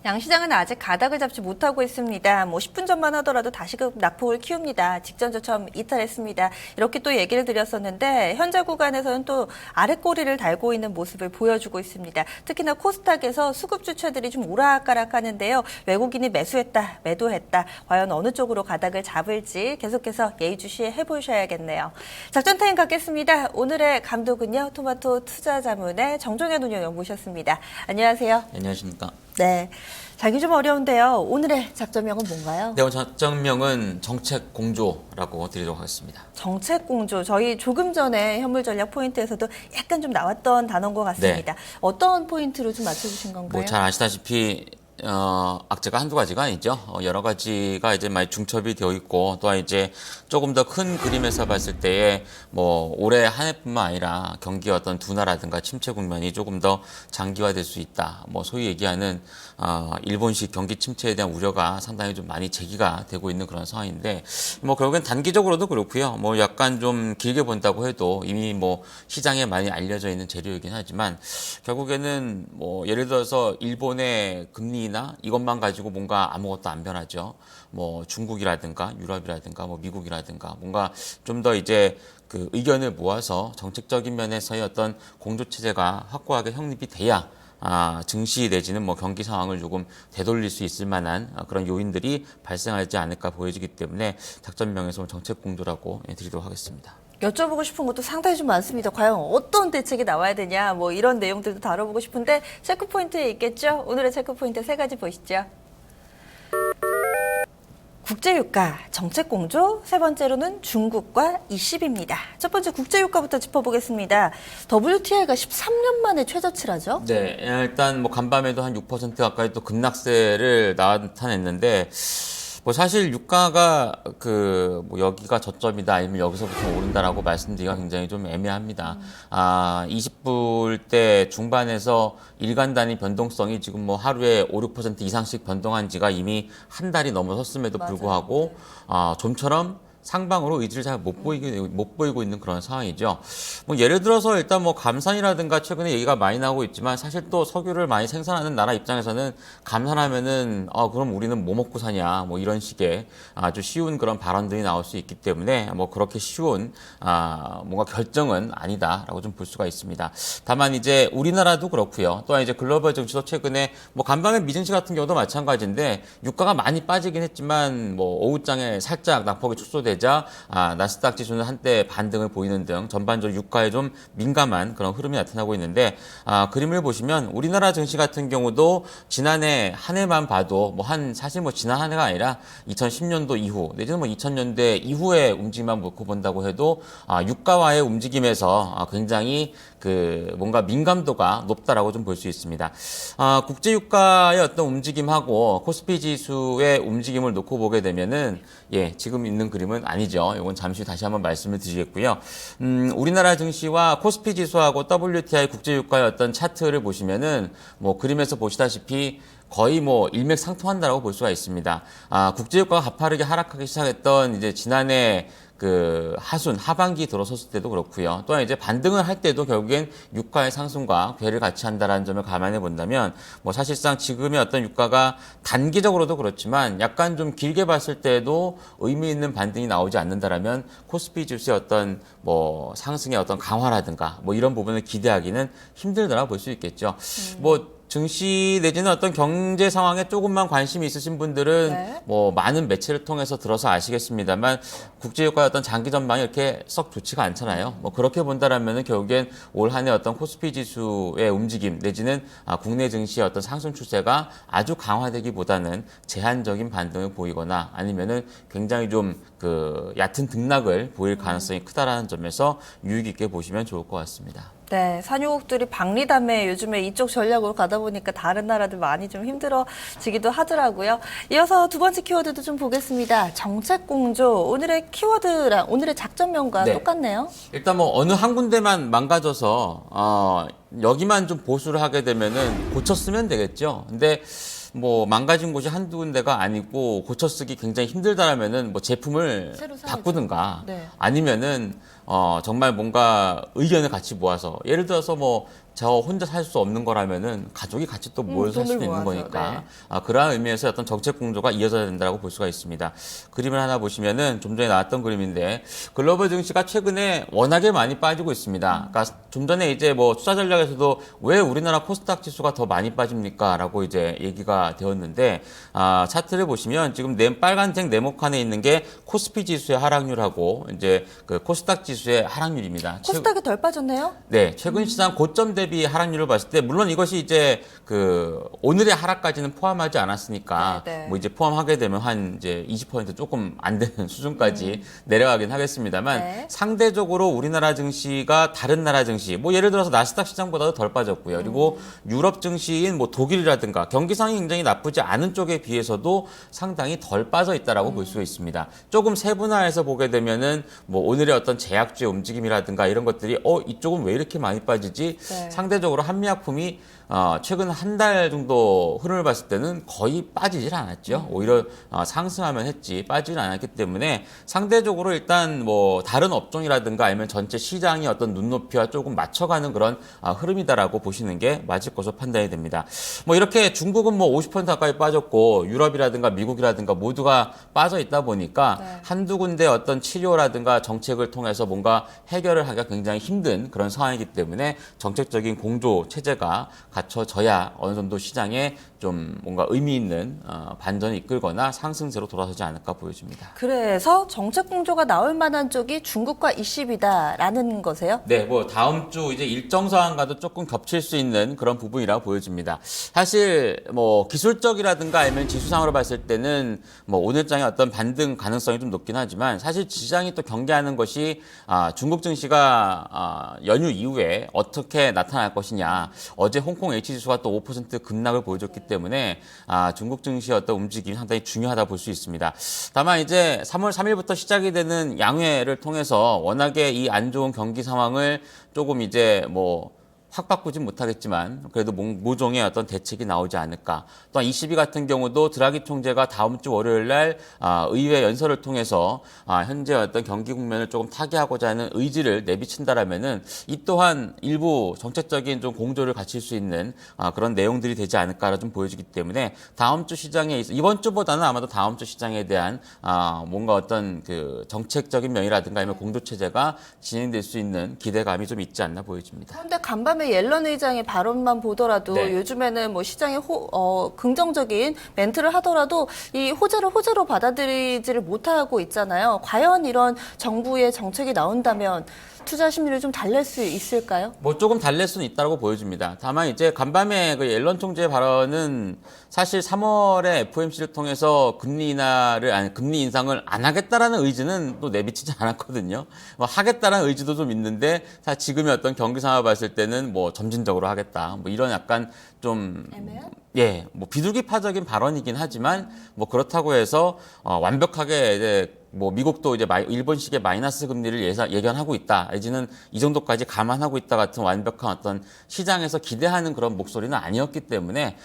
양시장은 아직 가닥을 잡지 못하고 있습니다. 10분 전만 하더라도 다시금 낙폭을 키웁니다. 직전 저점 이탈했습니다. 이렇게 또 얘기를 드렸었는데 현재 구간에서는 또 아랫꼬리를 달고 있는 모습을 보여주고 있습니다. 특히나 코스닥에서 수급 주체들이 좀 오락가락하는데요. 외국인이 매수했다, 매도했다. 과연 어느 쪽으로 가닥을 잡을지 계속해서 예의주시해 해보셔야겠네요. 작전 타임 갖겠습니다. 오늘의 감독은요. 토마토 투자자문의 정종현 운영위원 모셨습니다. 안녕하세요. 안녕하십니까. 네. 자기 좀 어려운데요. 오늘의 작전명은 뭔가요? 네, 오늘 작전명은 정책 공조라고 드리도록 하겠습니다. 정책 공조. 저희 조금 전에 현물 전략 포인트에서도 약간 좀 나왔던 단어인 것 같습니다. 네. 어떤 포인트로 좀 맞춰주신 건가요? 뭐 잘 아시다시피 악재가 한두 가지가 아니죠. 여러 가지가 이제 많이 중첩이 되어 있고, 또한 이제 조금 더 큰 그림에서 봤을 때에 뭐 올해 한 해뿐만 아니라 경기의 어떤 둔화라든가 침체 국면이 조금 더 장기화될 수 있다. 뭐 소위 얘기하는 일본식 경기 침체에 대한 우려가 상당히 좀 많이 제기가 되고 있는 그런 상황인데, 뭐 결국엔 단기적으로도 그렇고요. 뭐 약간 좀 길게 본다고 해도 이미 뭐 시장에 많이 알려져 있는 재료이긴 하지만, 결국에는 뭐 예를 들어서 일본의 금리나 이것만 가지고 뭔가 아무것도 안 변하죠. 뭐 중국이라든가 유럽이라든가 뭐 미국이라든가 뭔가 좀 더 이제 그 의견을 모아서 정책적인 면에서의 어떤 공조 체제가 확고하게 형립이 돼야 증시 내지는 뭐 경기 상황을 조금 되돌릴 수 있을 만한 그런 요인들이 발생하지 않을까 보여지기 때문에 작전명에서 정책 공조라고 드리도록 하겠습니다. 여쭤보고 싶은 것도 상당히 좀 많습니다. 과연 어떤 대책이 나와야 되냐, 뭐 이런 내용들도 다뤄보고 싶은데 체크 포인트에 있겠죠? 오늘의 체크 포인트 3가지 보시죠. 국제유가, 정책공조, 세 번째로는 중국과 이십입니다. 첫 번째 국제유가부터 짚어보겠습니다. WTI가 13년 만에 최저치라죠? 네, 일단 뭐 간밤에도 한 6% 가까이 또 급락세를 나타냈는데, 뭐 사실 유가가 뭐 여기가 저점이다 아니면 여기서부터 오른다라고 말씀드리기가 굉장히 좀 애매합니다. 20불대 중반에서 일간 단위 변동성이 지금 뭐 하루에 5, 6% 이상씩 변동한 지가 이미 한 달이 넘어섰음에도 불구하고 좀처럼 상방으로 의지를 잘 못 보이고 있는 그런 상황이죠. 뭐 예를 들어서 일단 뭐 감산이라든가 최근에 얘기가 많이 나오고 있지만, 사실 또 석유를 많이 생산하는 나라 입장에서는 감산하면은 그럼 우리는 뭐 먹고 사냐 뭐 이런 식의 아주 쉬운 그런 발언들이 나올 수 있기 때문에 뭐 그렇게 쉬운 뭔가 결정은 아니다라고 좀 볼 수가 있습니다. 다만 이제 우리나라도 그렇고요. 또한 이제 글로벌 증시도 최근에 뭐 간밤에 미증시 같은 경우도 마찬가지인데 유가가 많이 빠지긴 했지만 뭐 오후장에 살짝 낙폭이 축소되자 나스닥 지수는 한때 반등을 보이는 등 전반적으로 유가에 좀 민감한 그런 흐름이 나타나고 있는데, 그림을 보시면 우리나라 증시 같은 경우도 지난해 한 해만 봐도 사실 지난 한 해가 아니라 2010년도 이후 내지는 2000년대 이후의 움직임만 놓고 본다고 해도 유가와의 움직임에서 굉장히 뭔가 민감도가 높다라고 좀 볼 수 있습니다. 국제유가의 어떤 움직임하고 코스피 지수의 움직임을 놓고 보게 되면은 지금 있는 그림은 아니죠. 이건 잠시 다시 한번 말씀을 드리겠고요. 우리나라 증시와 코스피 지수하고 WTI 국제유가의 어떤 차트를 보시면은 뭐 그림에서 보시다시피 거의 일맥상통한다라고 볼 수가 있습니다. 국제유가가 가파르게 하락하기 시작했던 이제 지난해 하반기 들어섰을 때도 그렇고요. 또한 이제 반등을 할 때도 결국엔 유가의 상승과 괴를 같이 한다라는 점을 감안해 본다면, 뭐 사실상 지금의 어떤 유가가 단기적으로도 그렇지만 약간 좀 길게 봤을 때도 의미 있는 반등이 나오지 않는다라면 코스피 지수의 어떤 상승의 어떤 강화라든가 이런 부분을 기대하기는 힘들다라고 볼 수 있겠죠. 증시 내지는 어떤 경제 상황에 조금만 관심이 있으신 분들은 많은 매체를 통해서 들어서 아시겠습니다만, 국제유가의 어떤 장기 전망이 이렇게 썩 좋지가 않잖아요. 그렇게 본다라면은 결국엔 올 한 해 어떤 코스피 지수의 움직임 내지는 국내 증시의 어떤 상승 추세가 아주 강화되기보다는 제한적인 반등을 보이거나 아니면은 굉장히 좀 얕은 등락을 보일 가능성이 크다라는 점에서 유의 깊게 보시면 좋을 것 같습니다. 네, 산유국들이 박리담에 요즘에 이쪽 전략으로 가다 보니까 다른 나라들 많이 좀 힘들어지기도 하더라고요. 이어서 두 번째 키워드도 좀 보겠습니다. 정책 공조. 오늘의 키워드랑 오늘의 작전명과 똑같네요. 일단 어느 한 군데만 망가져서 여기만 좀 보수를 하게 되면은 고쳐 쓰면 되겠죠. 근데 망가진 곳이 한두 군데가 아니고 고쳐 쓰기 굉장히 힘들다라면은 제품을 바꾸든가 아니면은 정말 뭔가 의견을 같이 모아서 예를 들어서 뭐 저 혼자 살 수 없는 거라면은 가족이 같이 또 모여서 살 수도 돈을 있는 모아서, 거니까 네. 그러한 의미에서 어떤 정책 공조가 이어져야 된다고 볼 수가 있습니다. 그림을 하나 보시면은 좀 전에 나왔던 그림인데 글로벌 증시가 최근에 워낙에 많이 빠지고 있습니다. 그러니까 좀 전에 이제 뭐 투자 전략에서도 왜 우리나라 코스닥 지수가 더 많이 빠집니까라고 이제 얘기가 되었는데 차트를 보시면 지금 빨간색 네모칸에 있는 게 코스피 지수의 하락률하고 이제 그 코스닥 지수의 하락률입니다. 코스닥이 덜 빠졌네요? 네, 최근 시장 고점 대비 하락률을 봤을 때 물론 이것이 이제 그 오늘의 하락까지는 포함하지 않았으니까 네, 네. 뭐 이제 포함하게 되면 한 이제 20% 조금 안 되는 수준까지 내려가긴 하겠습니다만 네. 상대적으로 우리나라 증시가 다른 나라 증시 뭐 예를 들어서 나스닥 시장보다도 덜 빠졌고요. 그리고 유럽 증시인 뭐 독일이라든가 경기 상황이 굉장히 나쁘지 않은 쪽에 비해서도 상당히 덜 빠져 있다라고 볼 수가 있습니다. 조금 세분화해서 보게 되면은 뭐 오늘의 어떤 제약주의 움직임이라든가 이런 것들이 이쪽은 왜 이렇게 많이 빠지지? 네. 상대적으로 한미약품이 최근 한 달 정도 흐름을 봤을 때는 거의 빠지질 않았죠. 오히려 상승하면 했지 빠지질 않았기 때문에 상대적으로 일단 뭐 다른 업종이라든가 아니면 전체 시장이 어떤 눈높이와 조금 맞춰가는 그런 흐름이다라고 보시는 게 맞을 것으로 판단이 됩니다. 뭐 이렇게 중국은 뭐 50% 가까이 빠졌고 유럽이라든가 미국이라든가 모두가 빠져 있다 보니까 네. 한두 군데 어떤 치료라든가 정책을 통해서 뭔가 해결을 하기가 굉장히 힘든 그런 상황이기 때문에 정책적인 공조 체제가 갖춰져야 어느 정도 시장에 좀 뭔가 의미 있는 반전을 이끌거나 상승세로 돌아서지 않을까 보여집니다. 그래서 정책 공조가 나올 만한 쪽이 중국과 이십이다라는 거세요? 네, 뭐 다음 주 이제 일정 사항과도 조금 겹칠 수 있는 그런 부분이라고 보여집니다. 사실 뭐 기술적이라든가 아니면 지수상으로 봤을 때는 뭐 오늘장의 어떤 반등 가능성이 좀 높긴 하지만 사실 시장이 또 경계하는 것이 중국 증시가 연휴 이후에 어떻게 나타날 것이냐. 어제 홍콩 H지수가 또 5% 급락을 보여줬기 때문에 중국 증시의 어떤 움직임이 상당히 중요하다 볼 수 있습니다. 다만 이제 3월 3일부터 시작이 되는 양회를 통해서 워낙에 이 안 좋은 경기 상황을 조금 이제 뭐 확 바꾸진 못하겠지만 그래도 모종의 어떤 대책이 나오지 않을까. 또한 ECB 같은 경우도 드라기 총재가 다음 주 월요일 날 의회 연설을 통해서 현재 어떤 경기 국면을 조금 타개하고자 하는 의지를 내비친다라면은 이 또한 일부 정책적인 좀 공조를 갖출 수 있는 그런 내용들이 되지 않을까라 좀 보여지기 때문에 다음 주 시장에 이번 주보다는 아마도 다음 주 시장에 대한 뭔가 어떤 그 정책적인 면이라든가 아니면 공조 체제가 진행될 수 있는 기대감이 좀 있지 않나 보여집니다. 그런데 간밤에 옐런 의장의 발언만 보더라도 네. 요즘에는 뭐 시장에 긍정적인 멘트를 하더라도 이 호재로 받아들이지를 못하고 있잖아요. 과연 이런 정부의 정책이 나온다면 투자 심리를 좀 달랠 수 있을까요? 뭐 조금 달랠 수는 있다고 보여집니다. 다만 이제 간밤에 그 옐런 총재의 발언은 사실 3월에 FOMC를 통해서 금리 인상을 안 하겠다라는 의지는 또 내비치지 않았거든요. 뭐 하겠다라는 의지도 좀 있는데 사실 지금의 어떤 경기 상황을 봤을 때는 뭐 점진적으로 하겠다. 뭐 이런 약간 좀 애매한? 예, 뭐 비둘기파적인 발언이긴 하지만 뭐 그렇다고 해서 완벽하게 이제 뭐 미국도 이제 일본식의 마이너스 금리를 예견하고 있다. 이제는 이 정도까지 감안하고 있다 같은 완벽한 어떤 시장에서 기대하는 그런 목소리는 아니었기 때문에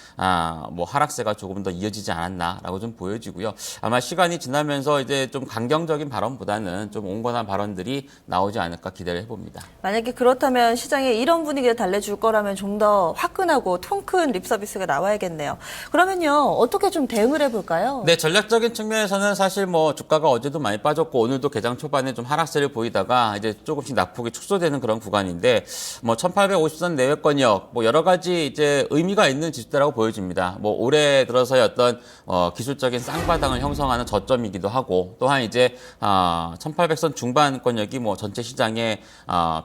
뭐 하락세가 조금 더 이어지지 않았나라고 좀 보여지고요. 아마 시간이 지나면서 이제 좀 강경적인 발언보다는 좀 온건한 발언들이 나오지 않을까 기대를 해봅니다. 만약에 그렇다면 시장에 이런 분위기를 달래줄 거라면 좀 더 화끈하고 통큰 립 서비스가 나와야겠네요. 그러면요, 어떻게 좀 대응을 해볼까요? 네, 전략적인 측면에서는 사실 뭐 주가가 어제도 많이 빠졌고 오늘도 개장 초반에 좀 하락세를 보이다가 이제 조금씩 낙폭이 축소되는 그런 구간인데 뭐 1850선 내외권역 뭐 여러 가지 이제 의미가 있는 지수대라고 보여집니다. 뭐 올해 들어서의 어떤 기술적인 쌍바닥을 형성하는 저점이기도 하고 또한 이제 1800선 중반권역이 뭐 전체 시장의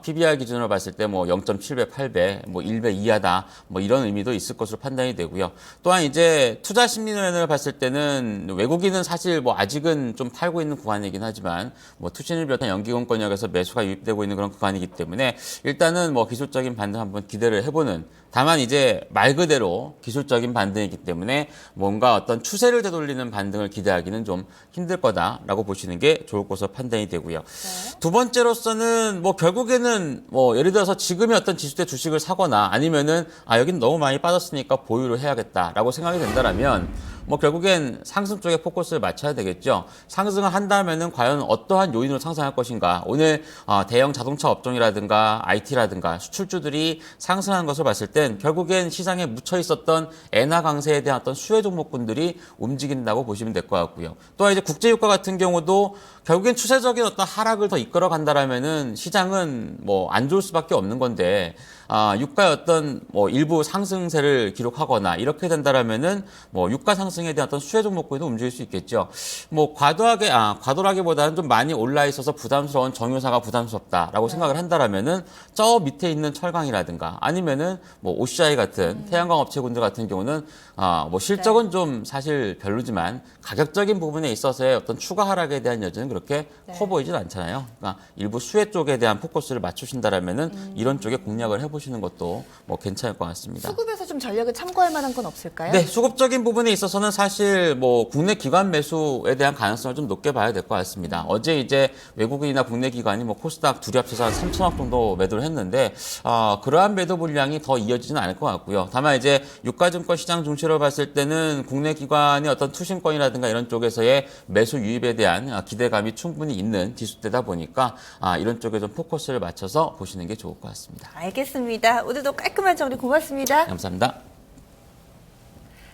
PBR 기준으로 봤을 때 뭐 0.7배, 8배, 뭐 1배 이하다 뭐 이런 의미도 있을 것으로 판단이 되고요. 또한 이제 투자 심리 면을 봤을 때는 외국인은 사실 뭐 아직은 좀 팔고 있는 구간이긴 하지만 뭐 투신을 비롯한 연기금권역에서 매수가 유입되고 있는 그런 구간이기 때문에 일단은 뭐 기술적인 반등 한번 기대를 해보는 다만 이제 말 그대로 기술적인 반등이기 때문에 뭔가 어떤 추세를 되돌리는 반등을 기대하기는 좀 힘들 거다라고 보시는 게 좋을 것으로 판단이 되고요. 네. 두 번째로서는 뭐 결국에는 뭐 예를 들어서 지금의 어떤 지수대 주식을 사거나 아니면은 여긴 너무 많이 빠졌으니까 보유를 해야겠다라고 생각이 된다라면 뭐 결국엔 상승 쪽에 포커스를 맞춰야 되겠죠. 상승을 한다면은 과연 어떠한 요인으로 상승할 것인가. 오늘 대형 자동차 업종이라든가 IT라든가 수출주들이 상승한 것을 봤을 땐 결국엔 시장에 묻혀 있었던 엔화 강세에 대한 어떤 수혜 종목군들이 움직인다고 보시면 될 것 같고요. 또 이제 국제유가 같은 경우도 결국엔 추세적인 어떤 하락을 더 이끌어 간다라면은 시장은 뭐 안 좋을 수밖에 없는 건데 유가의 어떤 뭐 일부 상승세를 기록하거나 이렇게 된다라면은 뭐 유가 상승에 대한 어떤 수혜 종목군도 움직일 수 있겠죠. 뭐 과도라기보다는 좀 많이 올라 있어서 부담스러운 정유사가 부담스럽다라고 생각을 한다라면은 저 밑에 있는 철강이라든가 아니면은 뭐 OCI 같은 태양광 업체군들 같은 경우는 뭐 실적은 좀 사실 별로지만 가격적인 부분에 있어서의 어떤 추가 하락에 대한 여지는 그렇게 커 보이진 않잖아요. 그러니까 일부 수혜 쪽에 대한 포커스를 맞추신다라면은 이런 쪽에 공략을 해보시는 것도 뭐 괜찮을 것 같습니다. 수급에서 좀 전략을 참고할 만한 건 없을까요? 네, 수급적인 부분에 있어서는 사실 뭐 국내 기관 매수에 대한 가능성을 좀 높게 봐야 될 것 같습니다. 어제 이제 외국인이나 국내 기관이 뭐 코스닥 둘이 합쳐서 한 3천억 정도 매도를 했는데 그러한 매도 물량이 더 이어지지는 않을 것 같고요. 다만 이제 유가증권 시장 중시로 봤을 때는 국내 기관의 어떤 투신권이라든가 이런 쪽에서의 매수 유입에 대한 기대감이 충분히 있는 지수대다 보니까 이런 쪽에 좀 포커스를 맞춰서 보시는 게 좋을 것 같습니다. 알겠습니다. 오늘도 깔끔한 정리 고맙습니다. 감사합니다.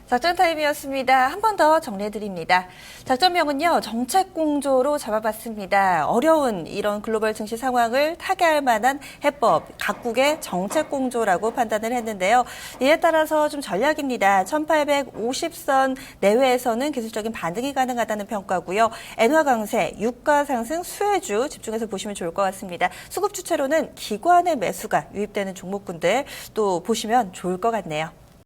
작전 타임이었습니다. 한 번 더 정리해드립니다. 작전명은요, 정책공조로 잡아봤습니다. 어려운 이런 글로벌 증시 상황을 타개할 만한 해법, 각국의 정책공조라고 판단을 했는데요. 이에 따라서 좀 전략입니다. 1850선 내외에서는 기술적인 반등이 가능하다는 평가고요. 엔화 강세, 유가 상승, 수혜주 집중해서 보시면 좋을 것 같습니다. 수급 주체로는 기관의 매수가 유입되는 종목군들 또 보시면 좋을 것 같네요.